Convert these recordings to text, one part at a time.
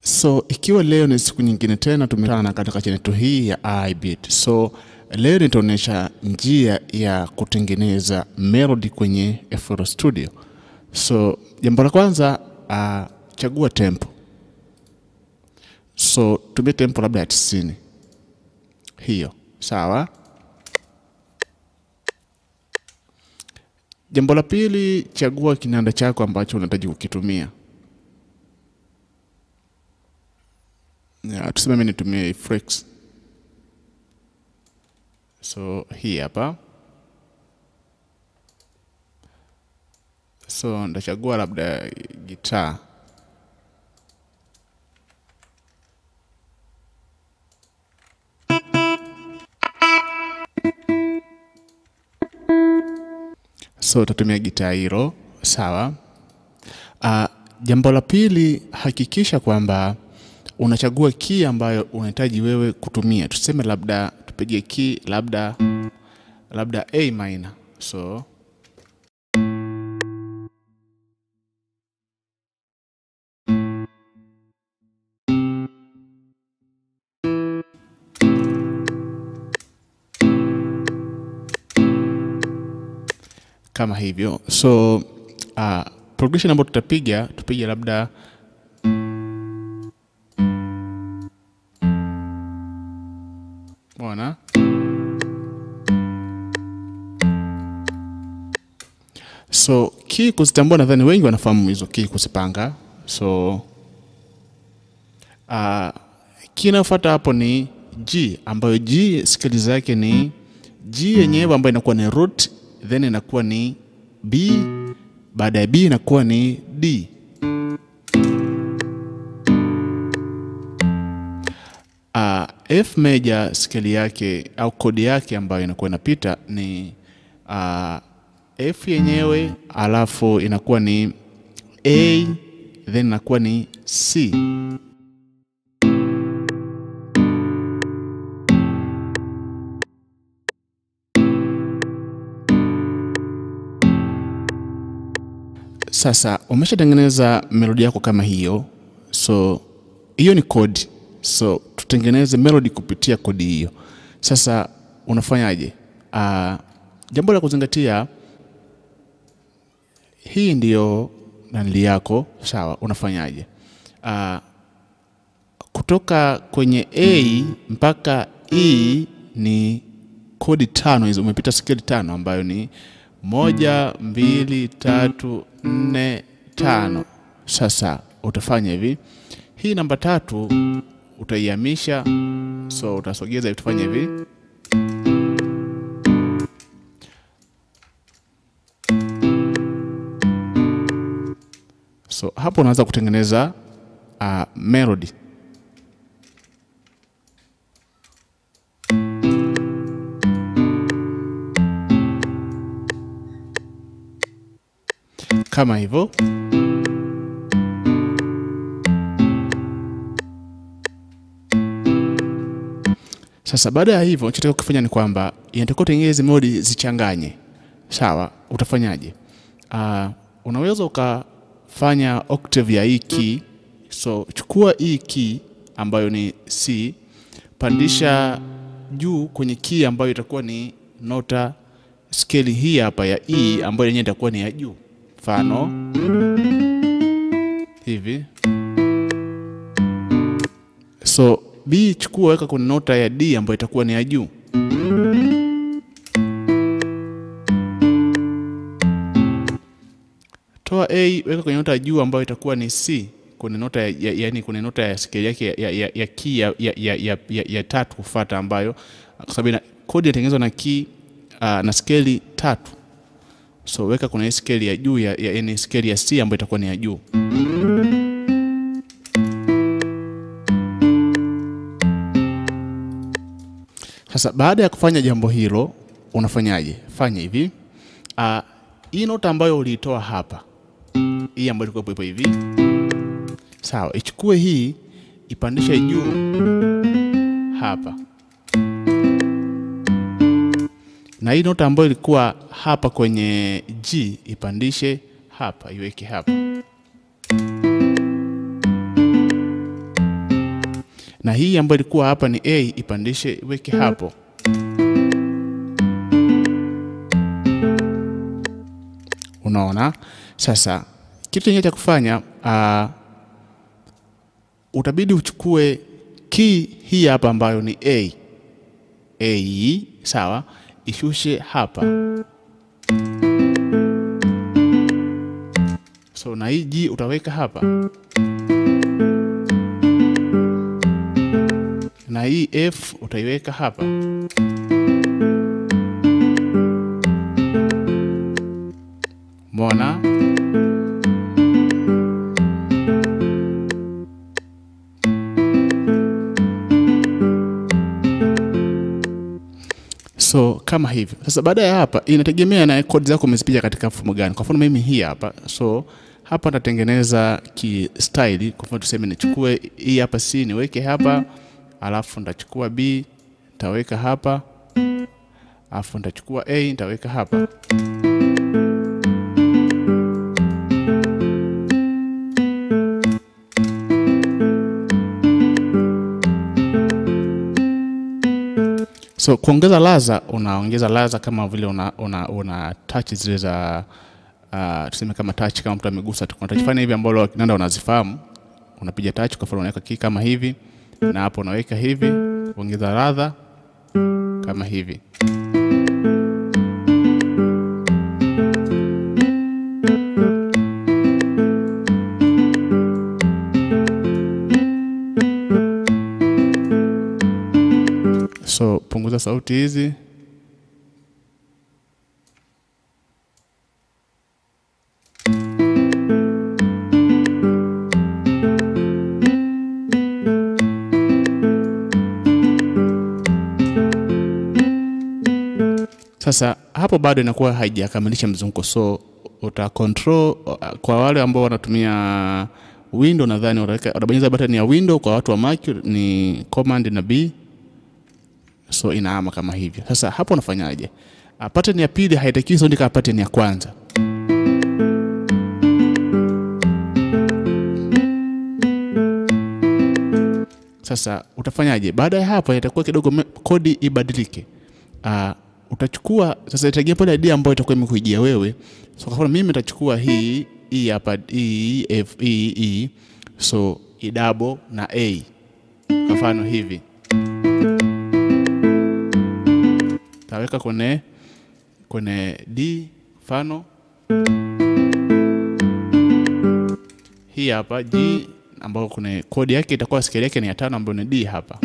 So ikiwa leo ni siku nyingine tena tumekutana katika channel hii ya iBeat. So leo nitaonyesha njia ya kutengeneza melody kwenye FL Studio. So jambo la kwanza, chagua tempo. So tumia tempo labda ya 90. Hiyo, sawa? Jambo la pili, chagua kinanda chako ambacho unahitaji kukitumia. Tuseme mimi nitumie Effects. So hii hapa. So ndachagua labda gitaa. So tatumia gitaa hilo, sawa? Jambo la pili, hakikisha kwamba unachagua key ambayo unahitaji wewe kutumia. Tuseme labda tupige key labda A minor. So kama hivyo. So progression ambayo tupige labda Mwana. So key kuzitambua, nadhani wengi wanafahamu hizo key kuzipanga. So key inayofuata hapo ni G, ambayo G scale zake ni G yenyewe ambayo inakuwa ni root, then inakuwa ni B, baada ya B inakuwa ni D. F major scale yake au kodi yake ambayo inakuwa inapita ni F yenyewe, alafu inakuwa ni A, then inakuwa ni C. Sasa umeshatengeneza melody yako kama hiyo. So hiyo ni kodi. So tutengeneze melody kupitia kodi hiyo. Sasa unafanyaje? Jambo la kuzingatia, hii ndiyo nanili yako, sawa? Unafanyaje? Kutoka kwenye A mpaka E ni kodi 5 hizo, umepita scale 5 ambayo ni 1 2 3 4 5. Sasa utafanya hivi. Hii namba 3 utaihamisha. So utasogeza, utafanya hivi. So hapo unaanza kutengeneza melody. Kama hivyo. Sasa baada ya hivyo, unachotaka kufanya ni kwamba inatakiwa utengeneze melody zichanganye. Sawa? Utafanyaje? Unaweza ukafanya octave ya hii key. So chukua hii key ambayo ni C, pandisha juu kwenye key ambayo itakuwa ni nota scale hii hapa ya E ambayo yenyewe itakuwa ni ya juu. Mfano hivi. So B chukua, weka kwenye nota ya D ambayo itakuwa ni ya juu. Toa A, weka kwenye nota ya juu ambayo itakuwa ni C, kwenye nota yani kwenye nota ya scale yake ya key ya 3 kufuata, ambayo kwa sababu kodi inatengenezwa na key na scale 3. So weka kwenye scale ya juu yani scale ya C ambayo itakuwa ni ya juu. Sasa baada ya kufanya jambo hilo, unafanyaje? Fanya hivi. Hii nota ambayo uliitoa hapa, hii ambayo ilikuwa hapo hivi, sawa, ichukue hii, ipandishe juu hapa. Na hii nota ambayo ilikuwa hapa kwenye G, ipandishe hapa, iweke hapa. na hii ambayo ilikuwa hapa ni A ipandishe iweke hapo. Unaona? Sasa kitu kingine cha kufanya, utabidi uchukue key hii hapa ambayo ni A. Sawa? Ishushe hapa. So na hii G utaweka hapa. Na hii F utaiweka hapa. Mbona? So kama hivyo. Sasa baada ya hapa inategemea na kodi zako umezipiga katika mfumo gani. Kwa mfano mimi hii hapa. So hapa nitatengeneza ki style. Kwa mfano tuseme nichukue hii hapa C niweke hapa, alafu nitachukua B nitaweka hapa, alafu nitachukua A nitaweka hapa. So kuongeza ladha, unaongeza ladha kama vile una touch zile za tuseme kama touch, kama mtu amegusa tu. Kuna touch fanya hivi ambalo kinanda unazifahamu. Unapiga touch, kwa mfano unaweka key kama hivi, na hapo unaweka hivi, kuongeza ladha kama hivi. So punguza sauti hizi. Sasa hapo bado inakuwa haijakamilisha mzunguko. So uta control kwa wale ambao wanatumia Windows, nadhani utabonyeza button ya Windows. Kwa watu wa Mac ni command na B. So inaama kama hivyo. Sasa hapo unafanyaje? Pattern ya pili haitakiwi sound kama pattern ya kwanza. Sasa utafanyaje? Baada ya hapo itakuwa kidogo kodi ibadilike. Utachukua sasa, itategemea pale idea ambayo itakuwa imekujia wewe. So kwa mfano mimi nitachukua hii hapa E F E. So E double na A. Kwa mfano hivi. Taweka kwenye D mfano. Hii hapa G ambayo kuna kodi yake itakuwa scale yake ni ya 5 ambayo ni D hapa.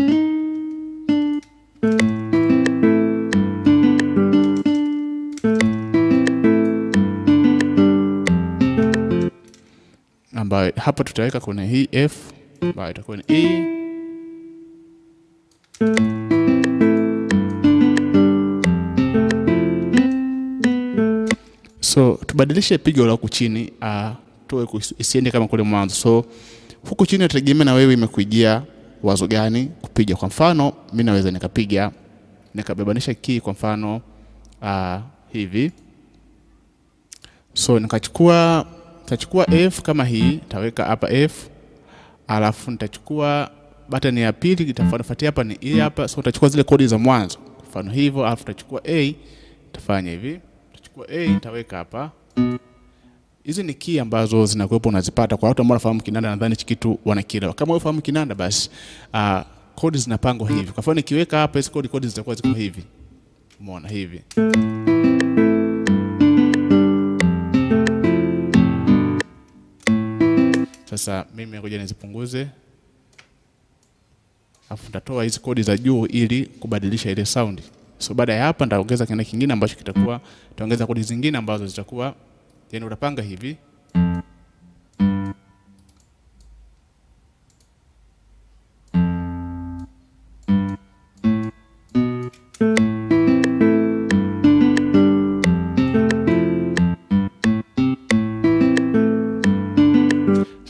Ambayo hapa tutaweka kwenye hii F ambayo itakuwa ni E. So tubadilishe pigo la huku chini, tuwe isiende kama kule mwanzo. So huku chini tutegemea na wewe imekujia wazo gani kupiga. Kwa mfano mimi naweza nikabebanisha key kwa mfano hivi. So nitachukua F kama hii, taweka hapa F, alafu nitachukua button ya pili itafuatia hapa ni hii hapa. So nitachukua zile kodi za mwanzo kwa mfano hivyo, alafu nitachukua A, tafanya hivi. Nitachukua A nitaweka hapa. Hizi ni key ambazo zinakuwepo unazipata kwa watu ambao wanafahamu kinanda, nadhani kitu wanakielewa. Kama wewe unafahamu kinanda basi kodi zinapangwa hivi. Kwa mfano nikiweka hapa hizo kodi zitakuwa ziko hivi. Umeona hivi. Sasa mimi ngoja nizipunguze. Alafu nitatoa hizi kodi za juu ili kubadilisha ile sound. So baada ya hapa nitaongeza kinanda kingine ambacho kitakuwa nitaongeza kodi zingine ambazo zitakuwa, yani utapanga hivi.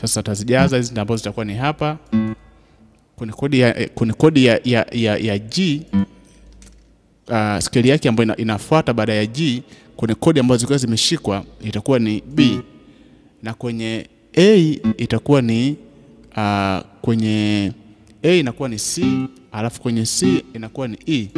Sasa tazijaza hizi ambazo zitakuwa ni hapa. Kuna kodi ya G, scale yake ambayo inafuata baada ya G, kuna kodi ambazo zilikuwa zimeshikwa itakuwa ni B, na kwenye A itakuwa ni kwenye A inakuwa ni C, alafu kwenye C inakuwa ni E.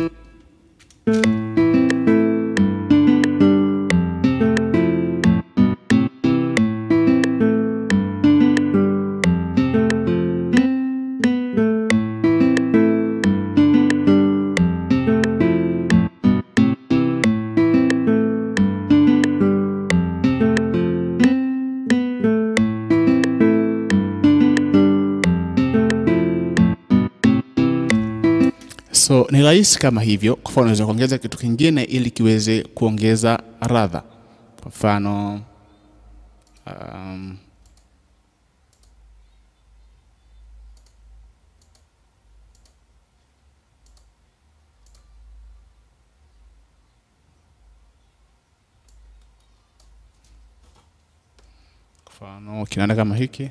So ni rahisi kama hivyo. Kwa mfano unaweza kuongeza kitu kingine ili kiweze kuongeza ladha. Kwa mfano kinaenda kama hiki.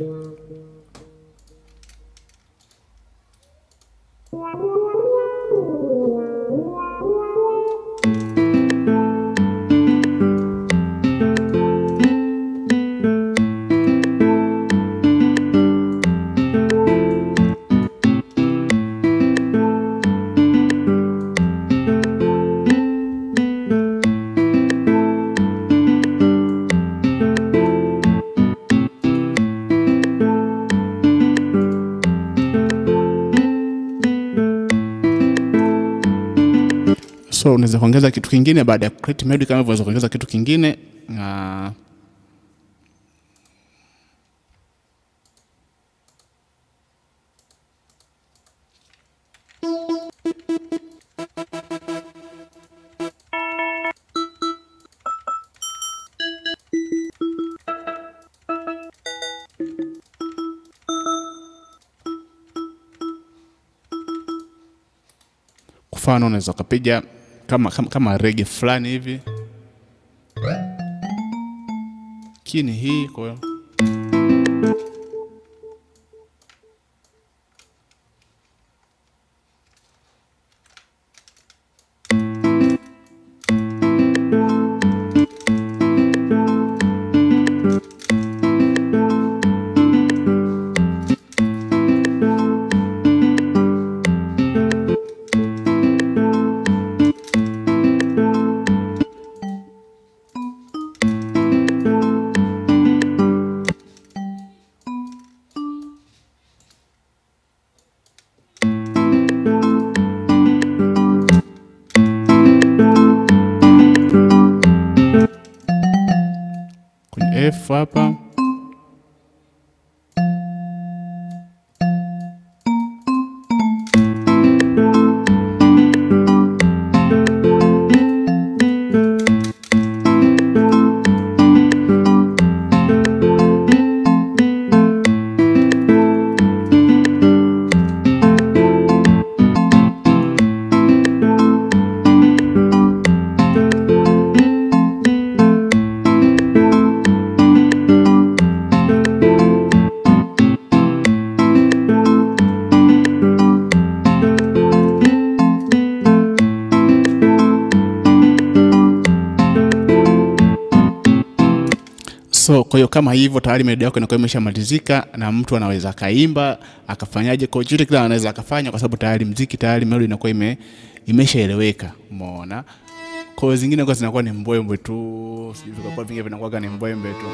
So unaweza kuongeza kitu kingine baada ya create melody, kama unaweza kuongeza kitu kingine kwa mfano unaweza kupiga kama reggae fulani hivi. Kini hii kwa hiyo F hapa. So kwa hiyo kama hivyo tayari melody yako inakuwa imeshamalizika, na mtu anaweza kaimba akafanyaje, kwa chochote kile anaweza akafanya, kwa sababu tayari muziki tayari melody inakuwa imeshaeleweka. Umeona? Kwa zingine kwa zinakuwa ni mbwembwe tu, sivyo? Kwa vingine vinakuwa ni mbwembwe tu.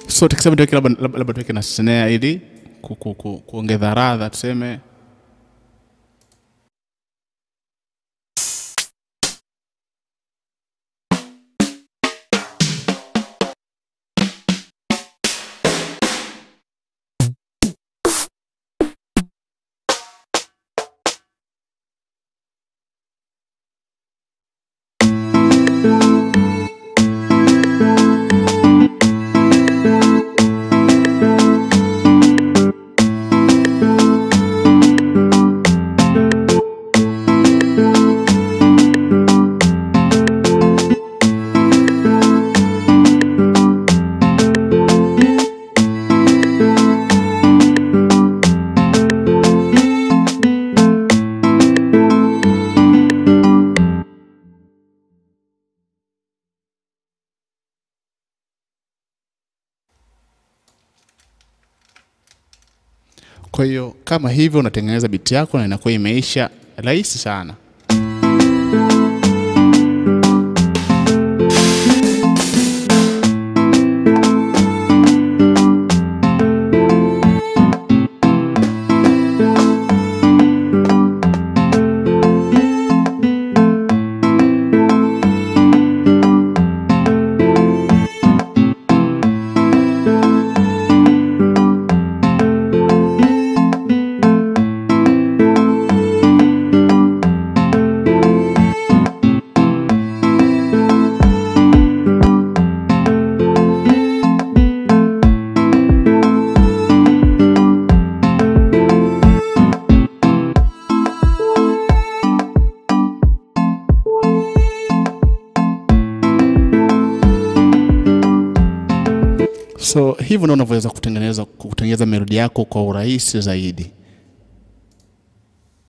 So tukisema tuweke labda tuweke na snare ili kuongeza radha tuseme. Kwa hiyo kama hivyo unatengeneza biti yako na inakuwa imeisha rahisi sana. So hivyo ndio unavyoweza kutengeneza melodi yako kwa urahisi zaidi.